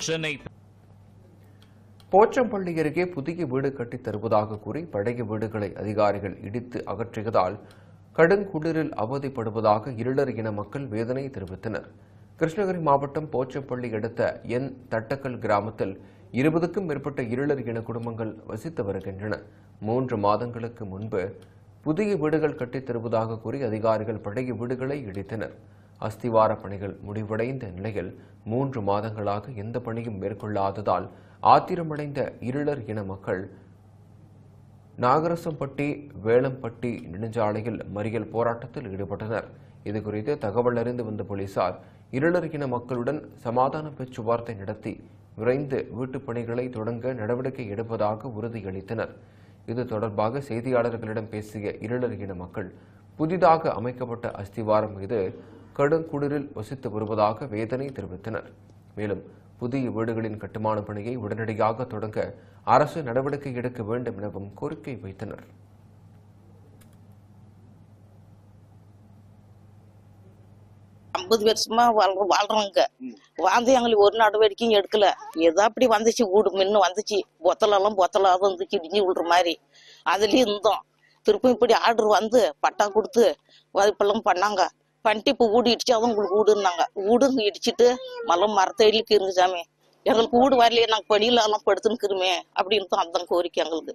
சென்னை போச்சம்பள்ளி அருகே புதிய வீடு கட்டித் தருவதாக கூறி பழைய வீடுகளை அதிகாரிகள் இடித்து அகற்றியதால் கடுங்குளிரில் அவதிப்படுவதாக இருளர் இன மக்கள் வேதனை தெரிவித்தனர். கிருஷ்ணகிரி மாவட்டம் போச்சம்பள்ளி அடுத்த என் தட்டக்கல் கிராமத்தில் 20க்கும் மேற்பட்ட இருளர் இன குடும்பங்கள் வசித்து வருகின்றன. 3 மாதங்களுக்கு முன்பு புதிய வீடுகள் கட்டித் தருவதாக கூறி அதிகாரிகள் பழைய வீடுகளை இடித்தனர். அஸ்திவார பணிகள் முடிவடைந்த நிலையில் 3 மாதங்களாக எந்த பணியும் மேற்கொள்ளாததால் ஆத்திரமடைந்த இருளர் இன மக்கள் நாகரசம்பட்டி வேளம்பட்டி நெடுஞ்சாலையில் மறியல் போராட்டத்தில் ஈடுபட்டனர். இதுகுறித்து தகவல் அறிந்து வந்த போலீசார் இருளர் இன மக்களுடன் சமாதான பேச்சுவார்த்தை நடத்தி விரைந்து வீட்டுப் பணிகளை தொடங்க நடவடிக்கை எடுப்பதாக உறுதியளித்தனர். இது தொடர்பாக செய்தியாளர்களிடம் பேசிய இருளர் இன மக்கள் புதிதாக அமைக்கப்பட்ட அஸ்திவாரம் மீது கடுங்குளிரில் வசித்து வருவதாக வேதனை தெரிவித்தனர். மேலும் புதிய வீடுகளின் கட்டுமான பணியை உடனடியாக தொடங்க அரசு நடவடிக்கை எடுக்க வேண்டும் எனவும் கோரிக்கை வைத்தனர். வருஷமா வாழ்றவங்க வாழ்ந்து எங்களுக்கு ஒரு நடவடிக்கையும் எடுக்கல. ஏதோ அப்படி வந்துச்சு, வீடு முன்ன வந்துச்சு, பொத்தலாம் வந்துச்சு, இடிஞ்சு விடுற மாதிரி அதுலயும் இருந்தோம். திருப்பி இப்படி ஆர்டர் வந்து பட்டா கொடுத்து இப்பெல்லாம் பண்ணாங்க. பண்ணிட்டு இப்ப வீடு இடிச்சு அதான் உங்களுக்கு வீடுன்னாங்க. வீடு இடிச்சிட்டு மரத்தடியிலுக்கு இருங்க சாமி, எங்களுக்கு வீடு வரலையே, நாங்க பணியில எல்லாம் படுத்துன்னுக்குறோமே அப்படின்னு தான் அதான் கோரிக்கை எங்களுக்கு.